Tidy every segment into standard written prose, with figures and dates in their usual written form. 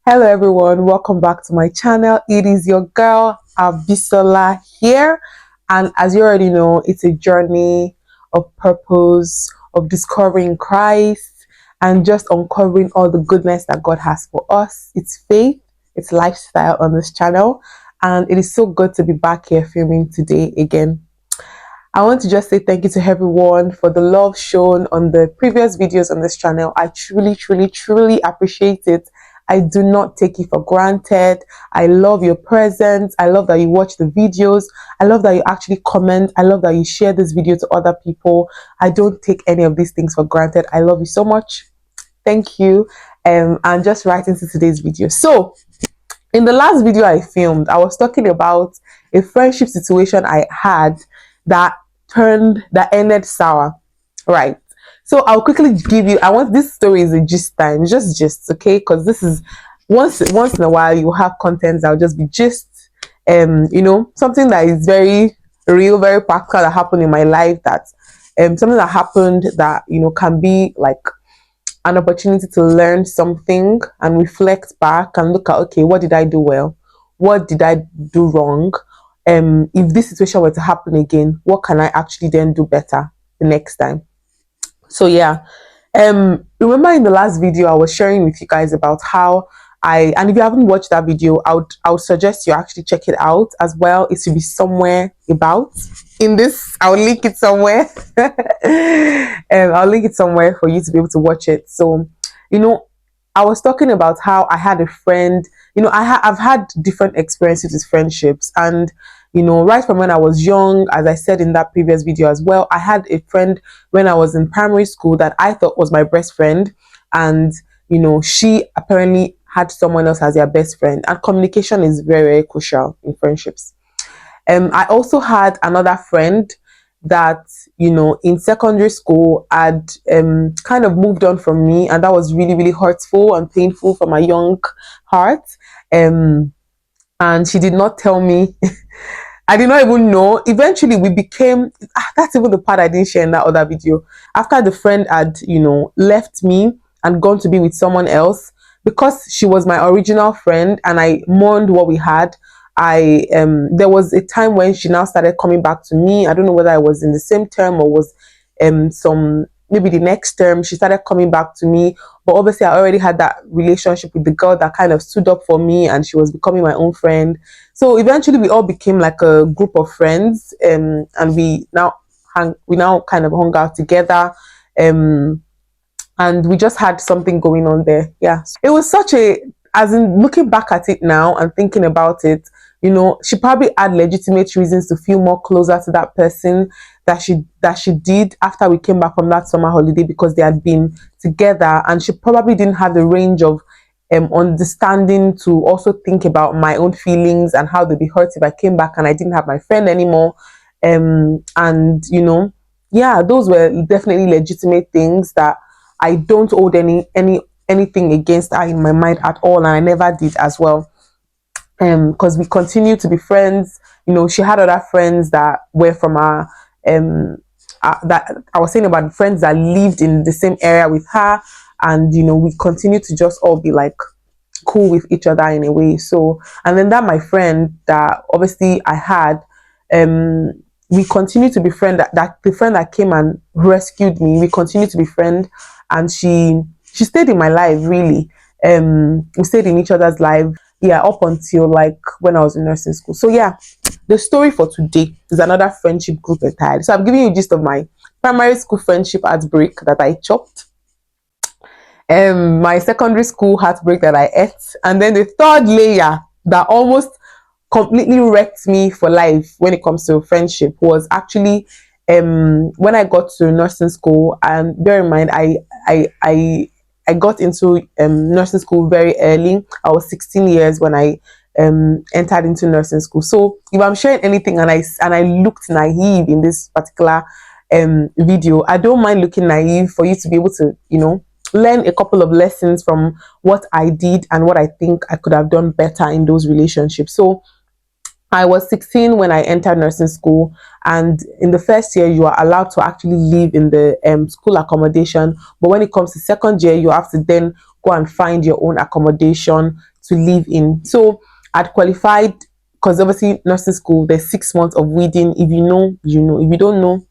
Hello everyone, welcome back to my channel. It is your girl Abisola here, and as you already know, it's a journey of purpose, of discovering Christ, and just uncovering all the goodness that God has for us. It's faith, it's lifestyle on this channel, and it is so good to be back here filming today again. I want to just say thank you to everyone for the love shown on the previous videos on this channel. I truly appreciate it. I do not take it for granted. I love your presence. I love that you watch the videos. I love that you actually comment. I love that you share this video to other people. I don't take any of these things for granted. I love you so much. Thank you. And just right into today's video. So, in the last video I filmed, I was talking about a friendship situation I had that ended sour, right? So I'll quickly give you, I want, this story is a gist time, just gist, okay? Because this is once in a while you have content that'll just be gist, something that is very real, very practical that happened in my life, that something that happened that can be like an opportunity to learn something and reflect back and look at, okay, what did I do well? What did I do wrong? If this situation were to happen again, what can I actually then do better the next time? So yeah, remember in the last video I was sharing with you guys about how and if you haven't watched that video, I would suggest you actually check it out as well. It should be somewhere about in this. I'll link it somewhere. I'll link it somewhere for you to be able to watch it. So, I was talking about how I had a friend. I've had different experiences with friendships, and right from when I was young, as I said in that previous video as well, I had a friend when I was in primary school that I thought was my best friend, and she apparently had someone else as their best friend. And communication is very crucial in friendships. I also had another friend that in secondary school had kind of moved on from me, and that was really hurtful and painful for my young heart. And she did not tell me. I did not even know. Eventually we became, that's even the part I didn't share in that other video. After the friend had left me and gone to be with someone else, because she was my original friend and I mourned what we had, there was a time when she now started coming back to me. I don't know whether I was in the same term or was maybe the next term. She started coming back to me, but obviously I already had that relationship with the girl that kind of stood up for me, and she was becoming my own friend. So eventually we all became like a group of friends, and we now kind of hung out together, and we just had something going on there. Yeah, it was such a, as in looking back at it now and thinking about it, she probably had legitimate reasons to feel more closer to that person that she did after we came back from that summer holiday, because they had been together, and she probably didn't have the range of understanding to also think about my own feelings and how they'd be hurt if I came back and I didn't have my friend anymore. And yeah, those were definitely legitimate things that I don't hold anything against her in my mind at all, and I never did as well. Because we continue to be friends. She had other friends that were from our that I was saying about the friends that lived in the same area with her, and we continue to just all be like cool with each other in a way. So, and then that my friend that obviously I had, we continue to be friends. That the friend that came and rescued me, we continue to be friends, and she stayed in my life really. We stayed in each other's life, yeah, up until like when I was in nursing school. So yeah, the story for today is another friendship group entirely. So I'm giving you a gist of my primary school friendship heartbreak that I chopped, my secondary school heartbreak that I ate, and then the third layer that almost completely wrecked me for life when it comes to friendship was actually when I got to nursing school. And bear in mind, I got into nursing school very early. I was 16 years when I entered into nursing school. So if I'm sharing anything and I looked naive in this particular video, I don't mind looking naive for you to be able to learn a couple of lessons from what I did and what I think I could have done better in those relationships. So I was 16 when I entered nursing school, and in the first year you are allowed to actually live in the school accommodation, but when it comes to second year you have to then go and find your own accommodation to live in. So I'd qualified because obviously nursing school, there's 6 months of weeding. If you know, you know. If you don't know,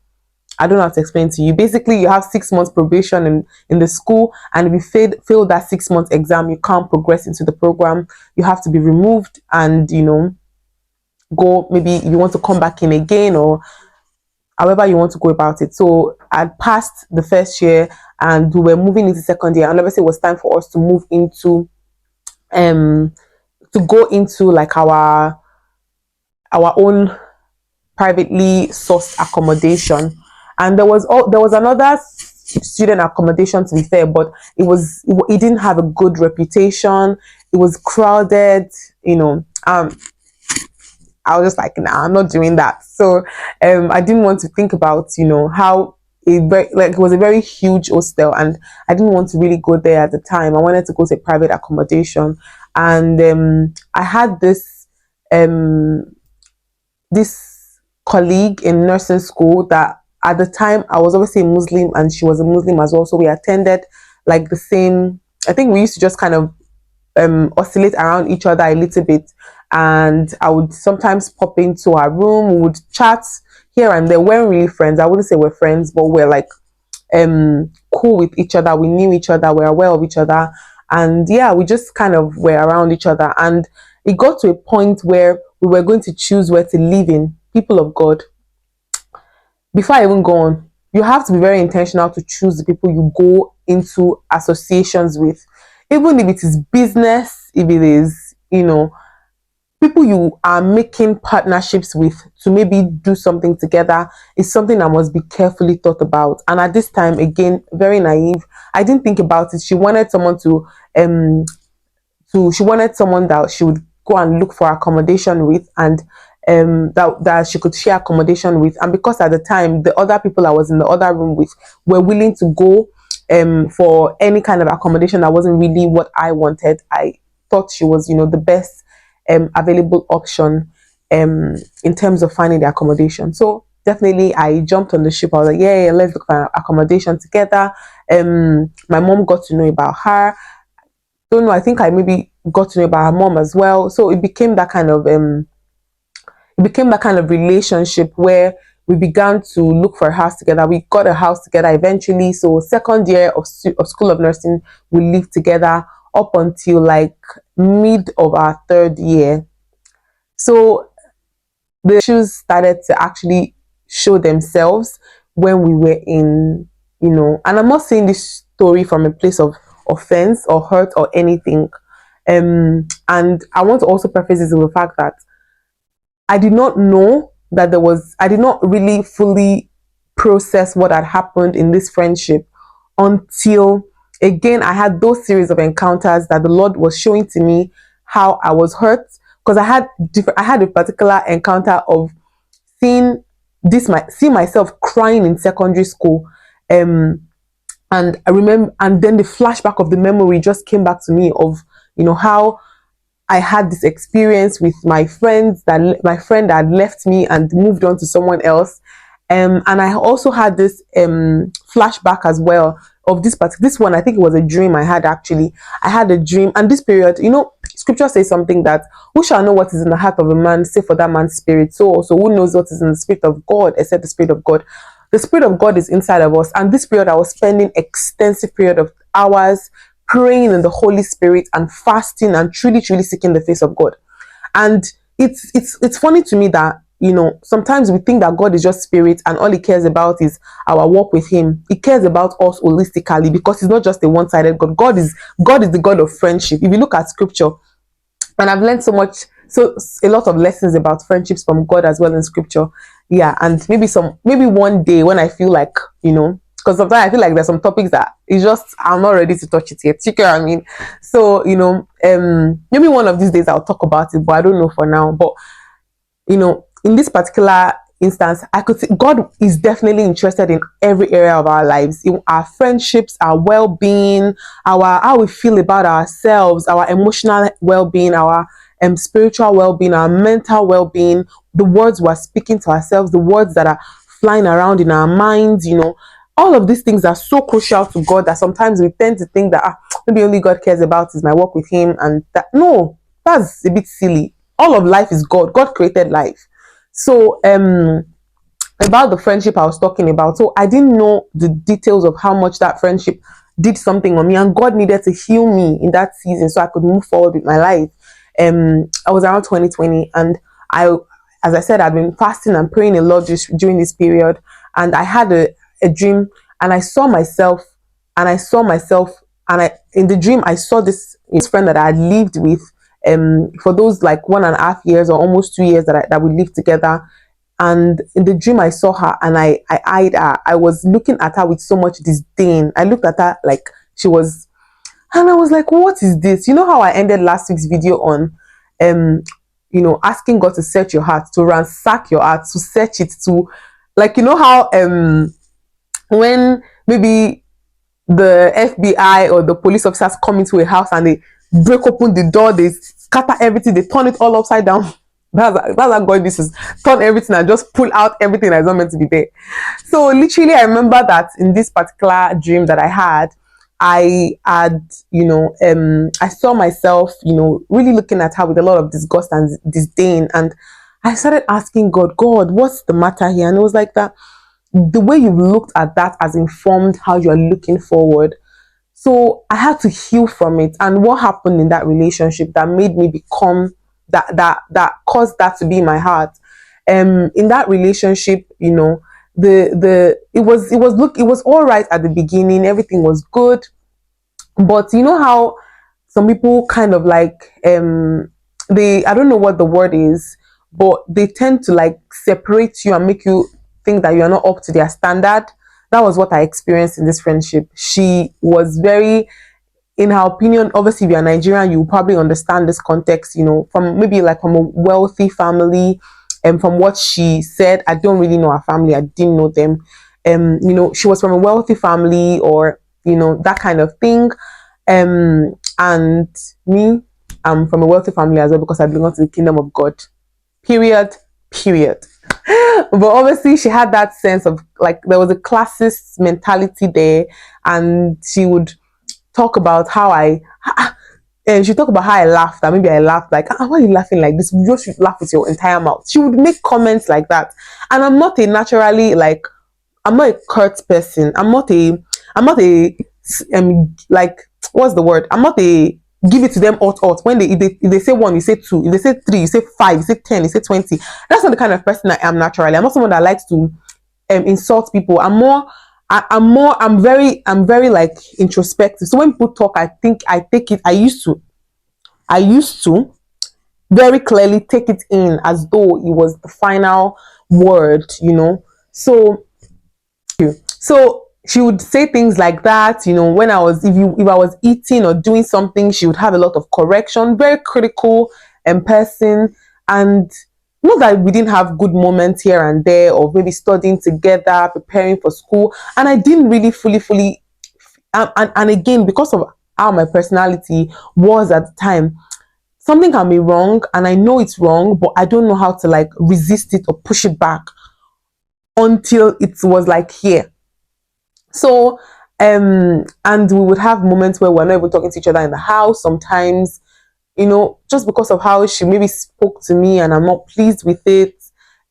I don't know how to explain to you. Basically, you have 6 months probation in the school, and if you fail that 6 months exam, you can't progress into the program. You have to be removed, and go, maybe you want to come back in again, or however you want to go about it. So I passed the first year, and we were moving into second year, and obviously it was time for us to move into um to go into like our own privately sourced accommodation. And there was another student accommodation, to be fair, but it didn't have a good reputation. It was crowded, I was just like, nah, I'm not doing that. So I didn't want to think about, how it was a very huge hostel, and I didn't want to really go there at the time. I wanted to go to a private accommodation, and I had this colleague in nursing school that at the time I was obviously a Muslim and she was a Muslim as well. So we attended like the same. I think we used to just kind of oscillate around each other a little bit, and I would sometimes pop into our room. We would chat here and there. We weren't really friends. I wouldn't say we're friends, but we're like cool with each other. We knew each other. We're aware of each other, and yeah, we just kind of were around each other. And it got to a point where we were going to choose where to live in. People of God, before I even go on, you have to be very intentional to choose the people you go into associations with, even if it is business, if it is, people you are making partnerships with to maybe do something together, is something that must be carefully thought about. And at this time, again, very naive, I didn't think about it. She wanted someone she wanted someone that she would go and look for accommodation with, and that she could share accommodation with. And because at the time the other people I was in the other room with were willing to go for any kind of accommodation that wasn't really what I wanted, I thought she was, the best available option in terms of finding the accommodation. So definitely I jumped on the ship. I was like, yeah, let's look for accommodation together. My mom got to know about her. Don't know, I think I maybe got to know about her mom as well. So it became that kind of relationship where we began to look for a house together. We got a house together eventually. So second year of School of Nursing, we lived together up until like mid of our third year. So the issues started to actually show themselves when we were in, and I'm not saying this story from a place of offense or hurt or anything. And I want to also preface this with the fact that I did not know that I did not really fully process what had happened in this friendship until, again, I had those series of encounters that the Lord was showing to me how I was hurt. Because I had a particular encounter of seeing myself crying in secondary school. And I remember, and then the flashback of the memory just came back to me of, how I had this experience with my friends, that my friend had left me and moved on to someone else. And I also had this flashback as well of this one. I think it was a dream I had actually. I had a dream, and this period, scripture says something that who shall know what is in the heart of a man, save for that man's spirit. So also, who knows what is in the spirit of God except the spirit of God? The spirit of God is inside of us. And this period, I was spending extensive period of hours praying in the Holy Spirit and fasting and truly, truly seeking the face of God. And it's funny to me that, sometimes we think that God is just spirit and all he cares about is our walk with him. He cares about us holistically, because he's not just a one-sided God. God is the God of friendship. If you look at scripture, and I've learned a lot of lessons about friendships from God as well in scripture. Yeah, and maybe one day when I feel like, because sometimes I feel like there's some topics that it's just I'm not ready to touch it yet. You know what I mean? So, maybe one of these days I'll talk about it, but I don't know for now. But in this particular instance, I could see God is definitely interested in every area of our lives, in our friendships, our well-being, how we feel about ourselves, our emotional well-being, our spiritual well-being, our mental well-being, the words we're speaking to ourselves, the words that are flying around in our minds, all of these things are so crucial to God that sometimes we tend to think that maybe only God cares about is my work with Him, and that no, that's a bit silly. All of life is God. God created life. So about the friendship I was talking about. So I didn't know the details of how much that friendship did something on me, and God needed to heal me in that season so I could move forward with my life. I was around 2020, and I, as I said, I'd been fasting and praying a lot just during this period, and I had a dream, and I saw myself, and I saw myself, and I in the dream I saw this friend that I had lived with for those like 1.5 years or almost 2 years that we lived together. And in the dream I saw her, and I eyed her. I was looking at her with so much disdain. I looked at her like she was, and I was like, what is this? You know how I ended last week's video on asking God to search your heart, to ransack your heart, to search it, to, like, you know how when maybe the FBI or the police officers come into a house and they break open the door, they scatter everything, they turn it all upside down. That's how God this is. Turn everything and just pull out everything that's not meant to be there. So literally, I remember that in this particular dream that I had, I saw myself, really looking at her with a lot of disgust and disdain. And I started asking God, what's the matter here? And it was like that the way you've looked at that has informed how you're looking forward. So I had to heal from it. And what happened in that relationship that made me become that caused that to be in my heart. In that relationship, it was all right at the beginning, everything was good. But you know how some people kind of like I don't know what the word is, but they tend to like separate you and make you think that you're not up to their standard. That was what I experienced in this friendship. She was very, in her opinion, obviously if you're Nigerian, you probably understand this context, from maybe like from a wealthy family. And from what she said, I don't really know her family, I didn't know them. She was from a wealthy family, or that kind of thing. And me, I'm from a wealthy family as well, because I belong to the kingdom of God. Period. But obviously she had that sense of like there was a classist mentality there, and she would talk about how and she talked about how I laughed. And maybe I laughed like, why are you laughing like this? You just laugh with your entire mouth. She would make comments like that. And I'm not I'm not a curt person. I'm not a like, what's the word? I'm not a give it to them out. When if they say one, you say two. If they say three, you say five. You say 10, you say 20. That's not the kind of person I am naturally. I'm not someone that likes to insult people. I'm very like introspective. So when people talk, I think I take it. I used to very clearly take it in as though it was the final word. So she would say things like that, when if I was eating or doing something, she would have a lot of correction, very critical person. And not that we didn't have good moments here and there, or maybe studying together, preparing for school. And I didn't really fully, and again, because of how my personality was at the time, something can be wrong and I know it's wrong, but I don't know how to like resist it or push it back until it was like here. So, and we would have moments where we're not even talking to each other in the house sometimes, just because of how she maybe spoke to me and I'm not pleased with it,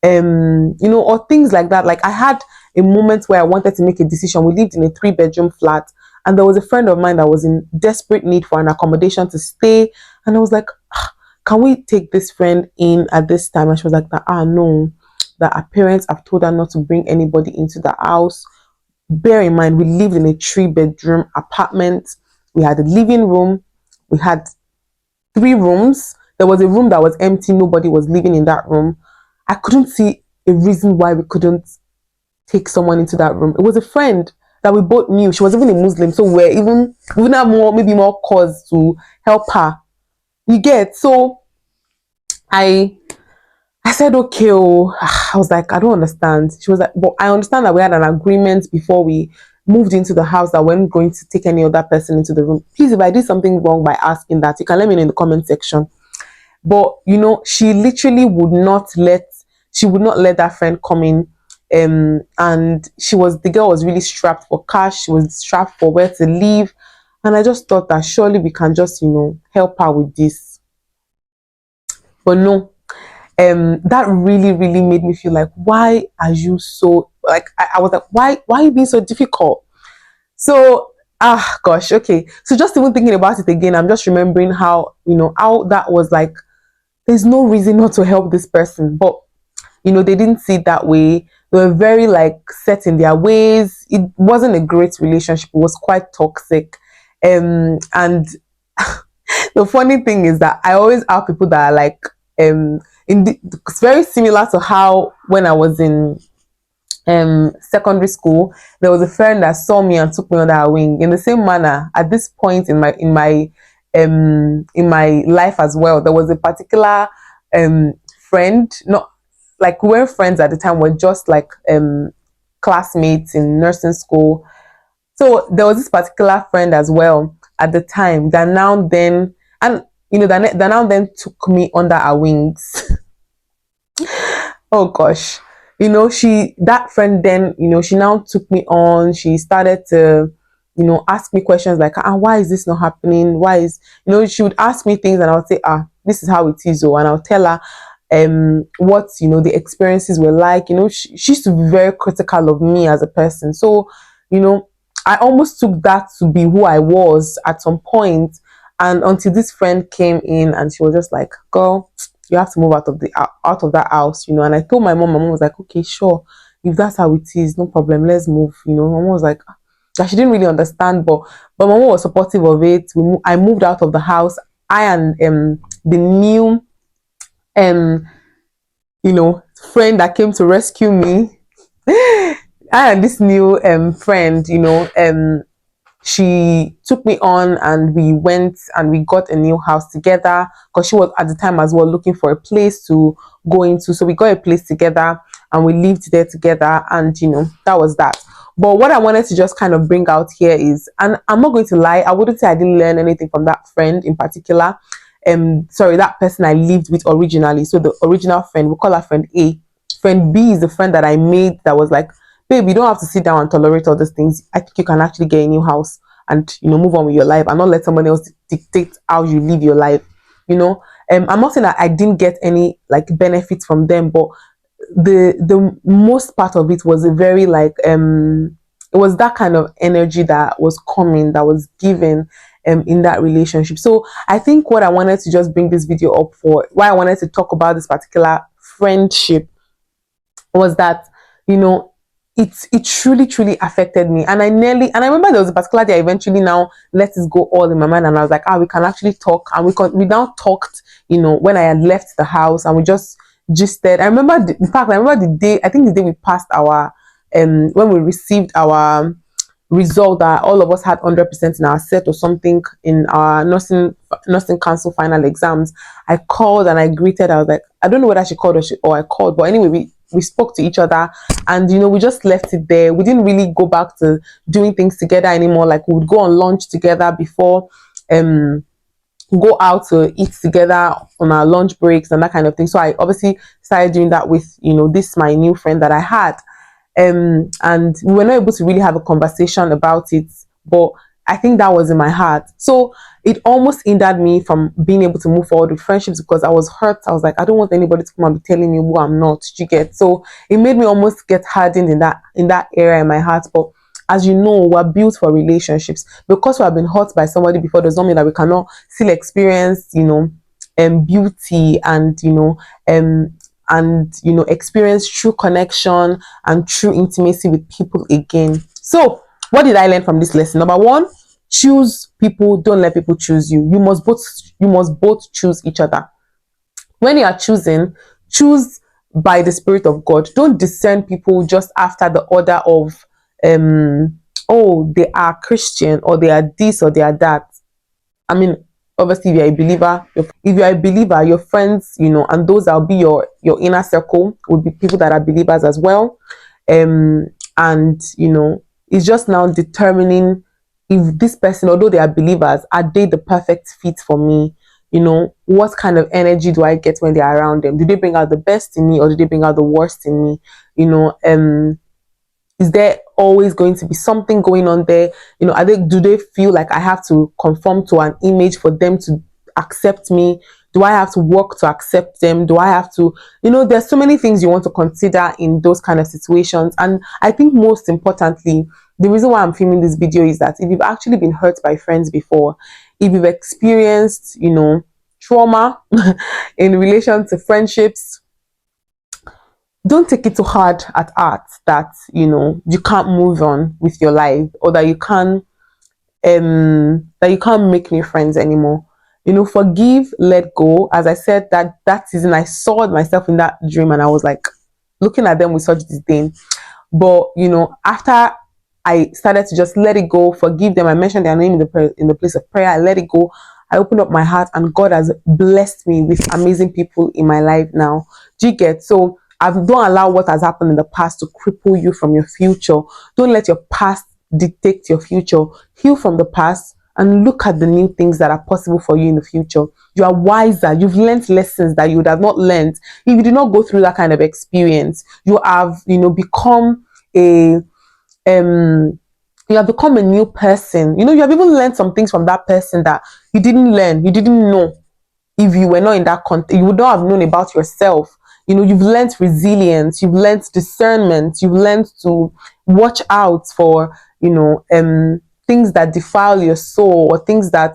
or things like that. Like I had a moment where I wanted to make a decision. We lived in a 3-bedroom flat, and there was a friend of mine that was in desperate need for an accommodation to stay. And I was like, can we take this friend in at this time? And she was like, no, that her parents have told her not to bring anybody into the house. Bear in mind, we lived in a 3-bedroom apartment. We had a living room. We had 3 rooms. There was a room that was empty. Nobody was living in that room. I couldn't see a reason why we couldn't take someone into that room. It was a friend that we both knew. She was even a Muslim, so we would have maybe more cause to help her. You get? So I said, okay. I was like, I don't understand. She was like, but I understand that we had an agreement before we moved into the house that we're not going to take any other person into the room. Please, if I did something wrong by asking that, you can let me know in the comment section. But she literally would not let that friend come in. And the girl was really strapped for cash. She was strapped for where to live. And I just thought that surely we can just, help her with this. But no, that really, really made me feel like, why are you so, like, I was like, why are you being so difficult? So, gosh, okay. So just even thinking about it again, I'm just remembering how, how that was like, there's no reason not to help this person. But, they didn't see it that way. They were very like set in their ways. It wasn't a great relationship. It was quite toxic. And the funny thing is that I always have people that are like, it's very similar to how when I was in secondary school, there was a friend that saw me and took me under her wing. In the same manner, at this point in my life as well, there was a particular friend, not like we weren't friends at the time, we're just like classmates in nursing school. So there was this particular friend as well at the time that now then, and that now then took me under her wings. Oh gosh, that friend then, she now took me on. She started to, ask me questions like, why is this not happening? Why is, she would ask me things and I would say, this is how it is. Oh, and I'll tell her what, the experiences were like. She used to be very critical of me as a person. So, you know, I almost took that to be who I was at some point. And until this friend came in and she was just like, girl, you have to move out of that house, And I told my mom. My mom was like, okay, sure, if that's how it is, no problem, let's move. My mom was like, that she didn't really understand, but my mom was supportive of it. I moved out of the house. I and the new um friend that came to rescue me. I and this new friend, she took me on and we went and we got a new house together because she was at the time as well looking for a place to go into. So we got a place together and we lived there together, and that was that. But what I wanted to just kind of bring out here is, and I'm not going to lie, I wouldn't say I didn't learn anything from that friend in particular. Sorry, that person I lived with originally. So the original friend, we call her friend A. Friend B is the friend that I made that was like, babe, you don't have to sit down and tolerate all these things. I think you can actually get a new house and move on with your life and not let someone else dictate how you live your life. I'm not saying that I didn't get any like benefits from them, but the most part of it was a very like it was that kind of energy that was coming, that was given in that relationship. So I think what I wanted to just bring this video up for, why I wanted to talk about this particular friendship, was that it truly truly affected me. And I remember there was a particular day I eventually now let it go all in my mind, and I was like, we can actually talk. And we now talked when I had left the house, and we just gisted. I remember the day, I think the day we passed our when we received our result that all of us had 100% in our set or something in our nursing council final exams. I called and I greeted. I was like, I don't know whether she called or I called, but anyway, we spoke to each other, and we just left it there. We didn't really go back to doing things together anymore. Like, we would go on lunch together before go out to eat together on our lunch breaks and that kind of thing. So I obviously started doing that with this my new friend that I had. And we were not able to really have a conversation about it, but I think that was in my heart. So it almost hindered me from being able to move forward with friendships because I was hurt. I was like, I don't want anybody to come and be telling me who I'm not. You get? So it made me almost get hardened in that area in my heart. But as you know, we're built for relationships. Because we have been hurt by somebody before does not mean that we cannot still experience, beauty and experience true connection and true intimacy with people again. So what did I learn from this lesson? Number one, choose people, don't let people choose you. You must both choose each other. When you are choosing, choose by the Spirit of God. Don't discern people just after the order of they are Christian, or they are this, or they are that. I mean, obviously, if you're a believer, your friends, and those that'll be your inner circle would be people that are believers as well. And it's just now determining if this person, although they are believers, are they the perfect fit for me? what kind of energy do I get when they're around them? Do they bring out the best in me, or do they bring out the worst in me? You know, is there always going to be something going on there? You know, do they feel like I have to conform to an image for them to accept me? Do I have to work to accept them? Do I have to, there's so many things you want to consider in those kind of situations. And I think most importantly, the reason why I'm filming this video is that if you've actually been hurt by friends before, if you've experienced, trauma in relation to friendships, don't take it too hard at heart that you can't move on with your life, or that you can't make new friends anymore. Forgive, let go. As I said, that season I saw myself in that dream, and I was like looking at them with such disdain. But after I started to just let it go, forgive them, I mentioned their name in the place of prayer, I let it go, I opened up my heart, and God has blessed me with amazing people in my life now. Do you get? So don't allow what has happened in the past to cripple you from your future. Don't let your past dictate your future. Heal from the past and look at the new things that are possible for you in the future. You are wiser. You've learned lessons that you would have not learned if you did not go through that kind of experience. You have, become a you have become a new person. You have even learned some things from that person that you didn't learn, you didn't know. If you were not in that context, you would not have known about yourself. You've learned resilience, you've learned discernment, you've learned to watch out for, things that defile your soul, or things that,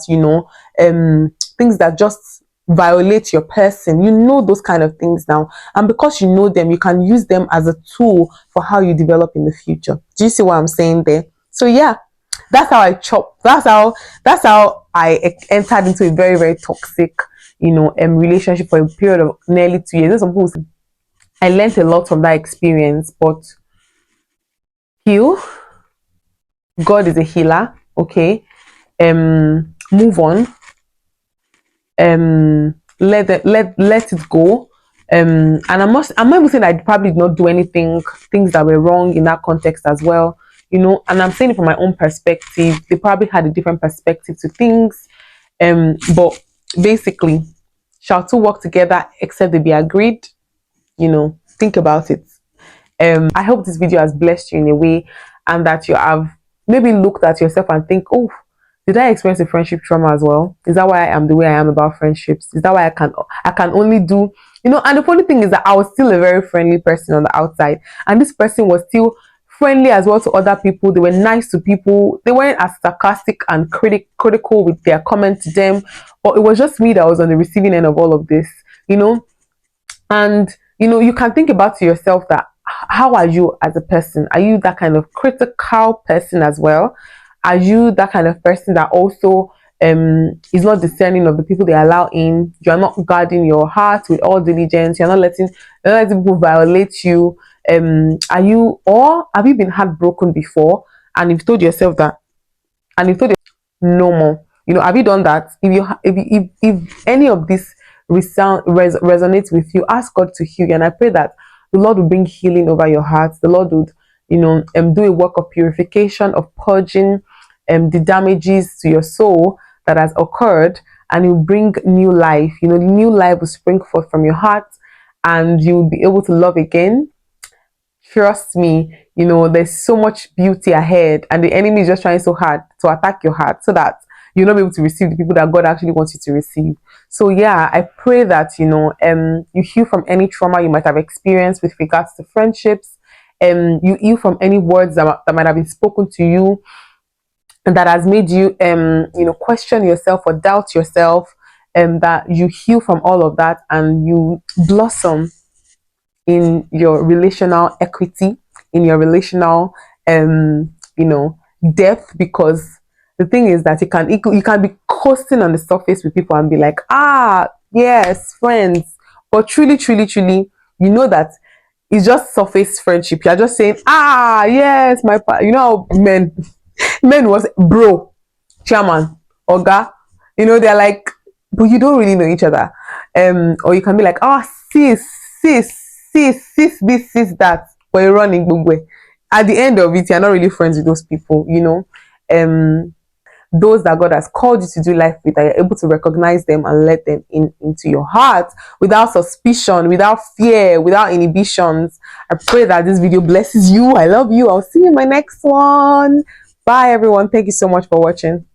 things that just violate your person. Those kind of things now. And because you know them, you can use them as a tool for how you develop in the future. Do you see what I'm saying there? So yeah, that's how I chop. That's how I entered into a very, very toxic, relationship for a period of nearly 2 years. There's some people say, I learned a lot from that experience, but heal. God is a healer. Okay. Move on. Let it go. And I'm not even saying I probably did not do things that were wrong in that context as well. And I'm saying it from my own perspective. They probably had a different perspective to things. But basically, shall two work together except they be agreed? Think about it. I hope this video has blessed you in a way, and that you have maybe looked at yourself and think, oh, did I experience a friendship trauma as well? Is that why I am the way I am about friendships? Is that why I can only do, and the funny thing is that I was still a very friendly person on the outside, and this person was still friendly as well to other people. They were nice to people. They weren't as sarcastic and critical with their comments to them, but it was just me that was on the receiving end of all of this, and you can think about to yourself that how are you as a person? Are you that kind of critical person as well? Are you that kind of person that also is not discerning of the people they allow in? You are not guarding your heart with all diligence. You're not letting people violate you. Are you, or have you been heartbroken before, and you've told yourself that, and you've told yourself no more? Have you done that? If any of this resonates with you, ask God to heal you, and I pray that the Lord will bring healing over your heart. The Lord would, do a work of purification, of purging the damages to your soul that has occurred, and you bring new life. New life will spring forth from your heart, and you will be able to love again. Trust me, there's so much beauty ahead, and the enemy is just trying so hard to attack your heart so that you'll not be able to receive the people that God actually wants you to receive. So yeah, I pray that you heal from any trauma you might have experienced with regards to friendships, you heal from any words that might have been spoken to you and that has made you question yourself or doubt yourself, that you heal from all of that and you blossom in your relational equity, in your relational depth. Because the thing is that you can be coasting on the surface with people and be like, yes, friends, but truly, truly, truly, that it's just surface friendship. You're just saying, yes, men was bro, chairman, oga, they're like, but you don't really know each other. Or you can be like, sis, sis, sis this, sis that, but you're running bugwe. At the end of it, you're not really friends with those people. those that God has called you to do life with, that you're able to recognize them and let them into your heart without suspicion, without fear, without inhibitions. I pray that this video blesses you. I love you. I'll see you in my next one. Bye, everyone. Thank you so much for watching.